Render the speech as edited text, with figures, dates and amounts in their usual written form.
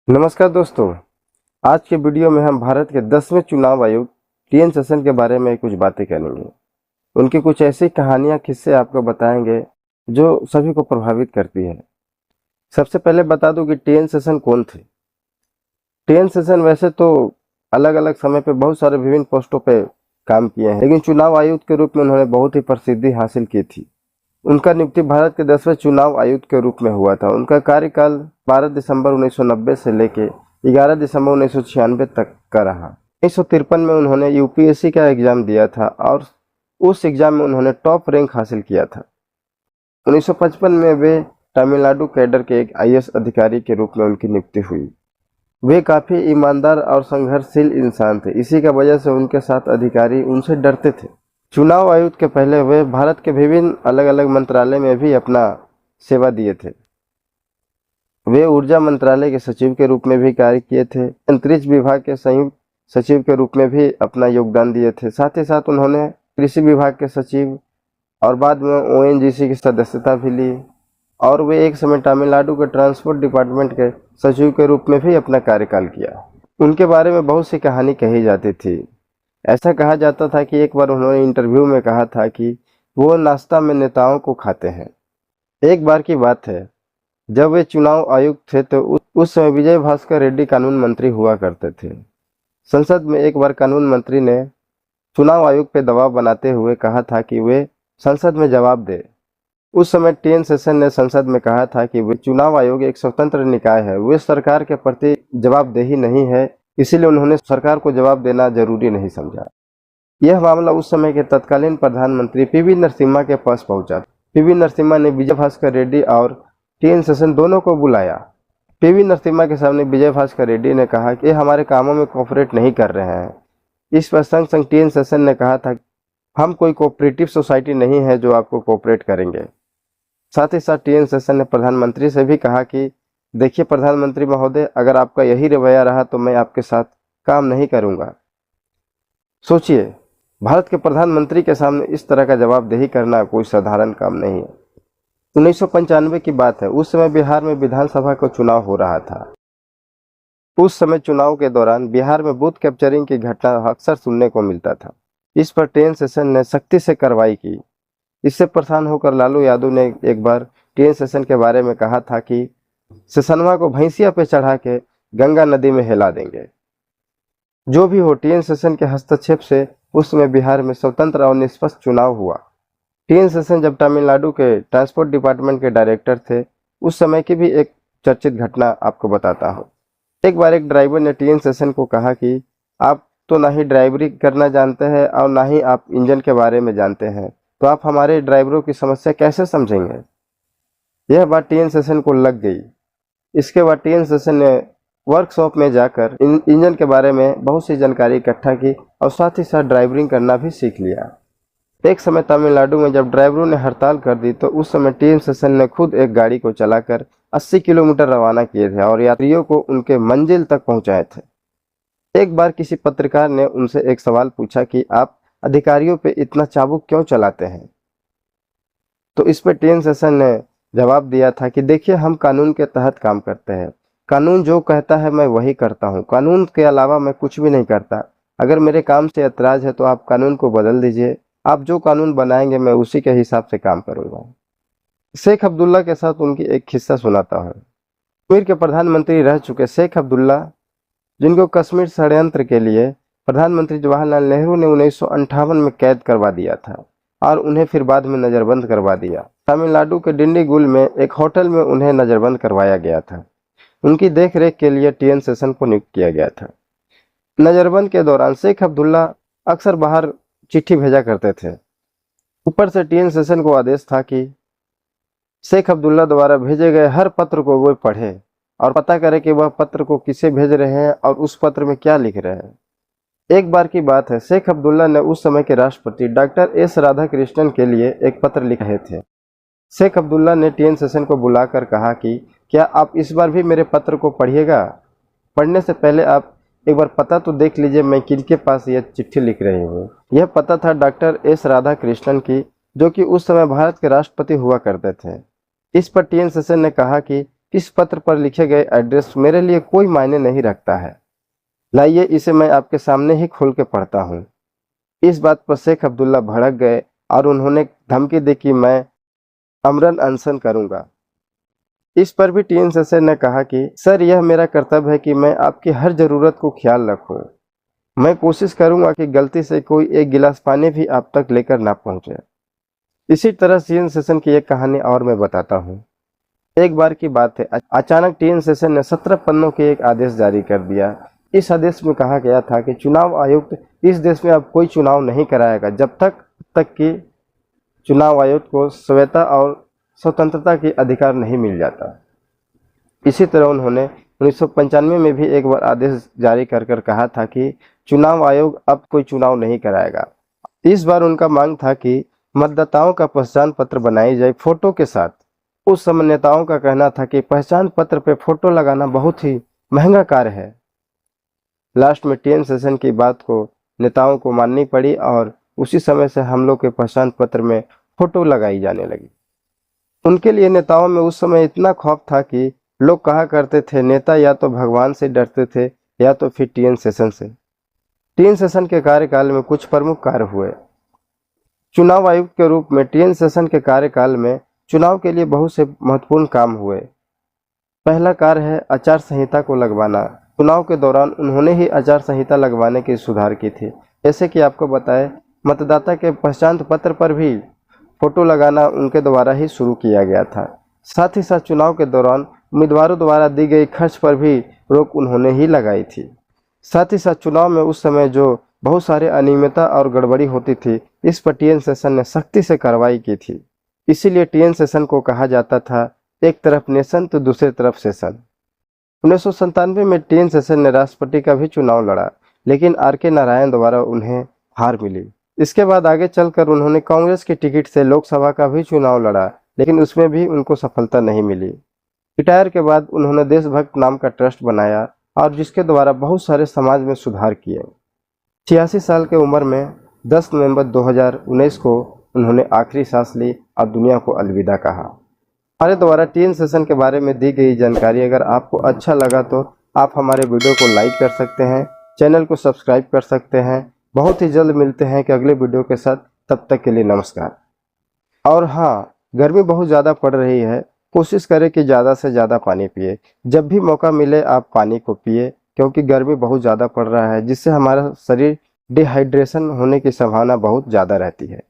नमस्कार दोस्तों। आज के वीडियो में हम भारत के 10वें चुनाव आयोग टीएन सेशन के बारे में कुछ बातें करेंगे। उनकी कुछ ऐसी कहानियां किस्से आपको बताएंगे जो सभी को प्रभावित करती है। सबसे पहले बता दूं कि टीएन सेशन कौन थे। टीएन सेशन वैसे तो अलग अलग समय पे बहुत सारे विभिन्न पोस्टों पे काम किए हैं, लेकिन चुनाव आयुक्त के रूप में उन्होंने बहुत ही प्रसिद्धि हासिल की थी। उनका नियुक्ति भारत के 10वें चुनाव आयुक्त के रूप में हुआ था। उनका कार्यकाल 12 दिसंबर 1990 से लेके 11 दिसंबर 1996 तक का रहा। 1953 में उन्होंने यूपीएससी का एग्जाम दिया था और उस एग्जाम में उन्होंने टॉप रैंक हासिल किया था। 1955 में वे तमिलनाडु कैडर के एक आईएएस अधिकारी के रूप में उनकी नियुक्ति हुई। वे काफी ईमानदार और संघर्षशील इंसान थे, इसी का वजह से उनके साथ अधिकारी उनसे डरते थे। चुनाव आयुक्त के पहले वे भारत के विभिन्न अलग अलग मंत्रालय में भी अपना सेवा दिए थे। वे ऊर्जा मंत्रालय के सचिव के रूप में भी कार्य किए थे। अंतरिक्ष विभाग के संयुक्त सचिव के रूप में भी अपना योगदान दिए थे। साथ ही साथ उन्होंने कृषि विभाग के सचिव और बाद में ओएनजीसी की सदस्यता भी ली और वे एक समय तमिलनाडु के ट्रांसपोर्ट डिपार्टमेंट के सचिव के रूप में भी अपना कार्यकाल किया। उनके बारे में बहुत सी कहानी कही जाती थी। ऐसा कहा जाता था कि एक बार उन्होंने इंटरव्यू में कहा था कि वो नाश्ता में नेताओं को खाते हैं। एक बार की बात है, जब वे चुनाव आयुक्त थे तो उस समय विजय भास्कर रेड्डी कानून मंत्री हुआ करते थे। संसद में एक बार कानून मंत्री ने चुनाव आयोग पे दबाव बनाते हुए कहा था कि वे संसद में जवाब दे। उस समय टीएन सेशन ने संसद में कहा था कि वे चुनाव आयोग एक स्वतंत्र निकाय है, वे सरकार के प्रति जवाबदेही नहीं है, इसीलिए उन्होंने सरकार को जवाब देना जरूरी नहीं समझा। यह मामला उस समय के तत्कालीन प्रधानमंत्री पीवी नरसिम्हा के पास पहुंचा। पीवी नरसिम्हा ने विजय भास्कर रेड्डी और टीएन सेशन दोनों को बुलाया। पीवी नरसिम्हा के सामने विजय भास्कर रेड्डी ने कहा कि हमारे कामों में कोऑपरेट नहीं कर रहे हैं। इस पर संग संग टीएन सेशन ने कहा था हम कोई कोऑपरेटिव सोसाइटी नहीं है जो आपको कोऑपरेट करेंगे। साथ ही साथ टीएन सेशन ने प्रधानमंत्री से भी कहा कि देखिए प्रधानमंत्री महोदय, अगर आपका यही रवैया रहा तो मैं आपके साथ काम नहीं करूंगा। सोचिए, भारत के प्रधानमंत्री के सामने इस तरह का जवाबदेही करना कोई साधारण काम नहीं है। 1995 की बात है, उस समय बिहार में विधानसभा का चुनाव हो रहा था। उस समय चुनाव के दौरान बिहार में बूथ कैप्चरिंग की घटना अक्सर सुनने को मिलता था। इस पर टीएन सेशन ने सख्ती से कार्रवाई की। इससे परेशान होकर लालू यादव ने एक बार टीएन सेशन के बारे में कहा था कि सेशनवा को भैंसिया पे चढ़ा के गंगा नदी में हिला देंगे। जो भी हो, टीएन सेशन के हस्तक्षेप से उस समय बिहार में स्वतंत्र और निष्पक्ष चुनाव हुआ। टीएन सेशन जब तमिलनाडु के ट्रांसपोर्ट डिपार्टमेंट के डायरेक्टर थे, उस समय की भी एक चर्चित घटना आपको बताता हूँ। एक बार एक ड्राइवर ने टीएन सेशन को कहा कि आप तो ना ही ड्राइवरी करना जानते हैं और ना ही आप इंजन के बारे में जानते हैं, तो आप हमारे ड्राइवरों की समस्या कैसे समझेंगे। यह बात टीएन सेशन को लग गई। इसके बाद टीएन सेशन ने वर्कशॉप में जाकर इंजन के बारे में बहुत सी जानकारी इकट्ठा की और साथ ही साथ ड्राइवरिंग करना भी सीख लिया। एक समय तमिलनाडु में जब ड्राइवरों ने हड़ताल कर दी तो उस समय टीएन सेशन ने खुद एक गाड़ी को चलाकर 80 किलोमीटर रवाना किए थे और यात्रियों को उनके मंजिल तक पहुंचाए थे। एक बार किसी पत्रकार ने उनसे एक सवाल पूछा कि आप अधिकारियों पे इतना चाबुक क्यों चलाते हैं। तो इस पर टीएन सेशन ने जवाब दिया था कि देखिए, हम कानून के तहत काम करते हैं, कानून जो कहता है मैं वही करता हूँ, कानून के अलावा मैं कुछ भी नहीं करता। अगर मेरे काम से ऐतराज है तो आप कानून को बदल दीजिए, आप जो कानून बनाएंगे मैं उसी के हिसाब से काम करूंगा। शेख अब्दुल्ला के साथ उनकी एक किस्सा सुनाता हूँ। कश्मीर के प्रधानमंत्री रह चुके शेख अब्दुल्ला, जिनको कश्मीर षड्यंत्र के लिए प्रधानमंत्री जवाहरलाल नेहरू ने 1958 में कैद करवा दिया था और उन्हें फिर बाद में नजरबंद करवा दिया। तमिलनाडु के डिंडीगुल में एक होटल में उन्हें नजरबंद करवाया गया था। उनकी देखरेख के लिए टीएन सेशन को नियुक्त किया गया था। नजरबंद के दौरान शेख अब्दुल्ला अक्सर बाहर चिट्ठी भेजा करते थे। ऊपर से टीएन सेशन को आदेश था कि शेख अब्दुल्ला द्वारा भेजे गए हर पत्र को वो पढ़े और पता करे कि वह पत्र को किसे भेज रहे हैं और उस पत्र में क्या लिख रहे हैं। एक बार की बात है, शेख अब्दुल्ला ने उस समय के राष्ट्रपति डॉक्टर एस राधाकृष्णन के लिए एक पत्र लिखे थे। शेख अब्दुल्ला ने टीएन सेशन को बुलाकर कहा कि क्या आप इस बार भी मेरे पत्र को पढ़िएगा। पढ़ने से पहले आप एक बार पता तो देख लीजिए मैं किनके पास यह चिट्ठी लिख रही हूँ। यह पता था डॉक्टर एस राधाकृष्णन की, जो कि उस समय भारत के राष्ट्रपति हुआ करते थे। इस पर टीएन सेशन ने कहा कि इस पत्र पर लिखे गए एड्रेस मेरे लिए कोई मायने नहीं रखता है। लाइए इसे मैं आपके सामने ही खोल के पढ़ता हूँ। इस बात पर शेख अब्दुल्ला भड़क गए और उन्होंने धमकी दी कि मैं अमरन अनशन करूंगा। इस पर भी टीएन शेषन ने कहा कि सर, यह मेरा कर्तव्य है कि मैं आपकी हर जरूरत को ख्याल रखूं। मैं कोशिश करूंगा कि गलती से कोई एक गिलास पानी भी आप तक लेकर ना पहुंचे। इसी तरह टीएन शेषन की एक कहानी और मैं बताता हूँ। एक बार की बात है, अचानक टीएन शेषन ने 17 पन्नों के एक आदेश जारी कर दिया। इस आदेश में कहा गया था कि चुनाव आयुक्त इस देश में अब कोई चुनाव नहीं कराएगा जब तक कि चुनाव आयोग को स्वायत्तता और स्वतंत्रता के अधिकार नहीं मिल जाता। इसी तरह उन्होंने 1995 में भी एक बार आदेश जारी कर कहा था कि चुनाव आयोग अब कोई चुनाव नहीं कराएगा। इस बार उनका मांग था कि मतदाताओं का पहचान पत्र बनाई जाए फोटो के साथ। उस समय नेताओं का कहना था कि पहचान पत्र पे फोटो लगाना बहुत ही महंगा कार्य है। लास्ट में टीएन शेषन की बात को नेताओं को माननी पड़ी और उसी समय से हम लोग के पहचान पत्र में फोटो लगाई जाने लगी। उनके लिए नेताओं में उस समय इतना खौफ था कि लोग कहा करते थे नेता या तो भगवान से डरते थे या तो फिर टीएन शेषन से। टीएन शेषन के कार्यकाल में कुछ प्रमुख कार्य हुए। चुनाव आयुक्त के रूप में टीएन शेषन के कार्यकाल में चुनाव के लिए बहुत से महत्वपूर्ण काम हुए। पहला कार्य है आचार संहिता को लगवाना। चुनाव के दौरान उन्होंने ही आचार संहिता लगवाने की सुधार की थी। जैसे कि आपको बताएं, मतदाता के पहचान पत्र पर भी फोटो लगाना उनके द्वारा ही शुरू किया गया था। साथ ही साथ चुनाव के दौरान उम्मीदवारों द्वारा दी गई खर्च पर भी रोक उन्होंने ही लगाई थी। साथ ही साथ चुनाव में उस समय जो बहुत सारे अनियमितता और गड़बड़ी होती थी, इस पर टीएन शेषन ने सख्ती से कार्रवाई की थी। इसीलिए टीएन शेषन को कहा जाता था एक तरफ नेशन तो दूसरी तरफ शेषन। 1997 में टीएन शेषन ने राष्ट्रपति का भी चुनाव लड़ा, लेकिन आर.के. नारायण द्वारा उन्हें हार मिली। इसके बाद आगे चलकर उन्होंने कांग्रेस की टिकट से लोकसभा का भी चुनाव लड़ा, लेकिन उसमें भी उनको सफलता नहीं मिली। रिटायर के बाद उन्होंने देशभक्त नाम का ट्रस्ट बनाया और जिसके द्वारा बहुत सारे समाज में सुधार किए। 86 साल की उम्र में 10 नवंबर 2019 को उन्होंने आखिरी सांस ली और दुनिया को अलविदा कहा। हमारे द्वारा टीएन शेषन के बारे में दी गई जानकारी अगर आपको अच्छा लगा तो आप हमारे वीडियो को लाइक कर सकते हैं, चैनल को सब्सक्राइब कर सकते हैं। बहुत ही जल्द मिलते हैं कि अगले वीडियो के साथ। तब तक के लिए नमस्कार। और हाँ, गर्मी बहुत ज़्यादा पड़ रही है, कोशिश करें कि ज़्यादा से ज़्यादा पानी पिए। जब भी मौका मिले आप पानी को पिए, क्योंकि गर्मी बहुत ज़्यादा पड़ रहा है जिससे हमारा शरीर डिहाइड्रेशन होने की संभावना बहुत ज़्यादा रहती है।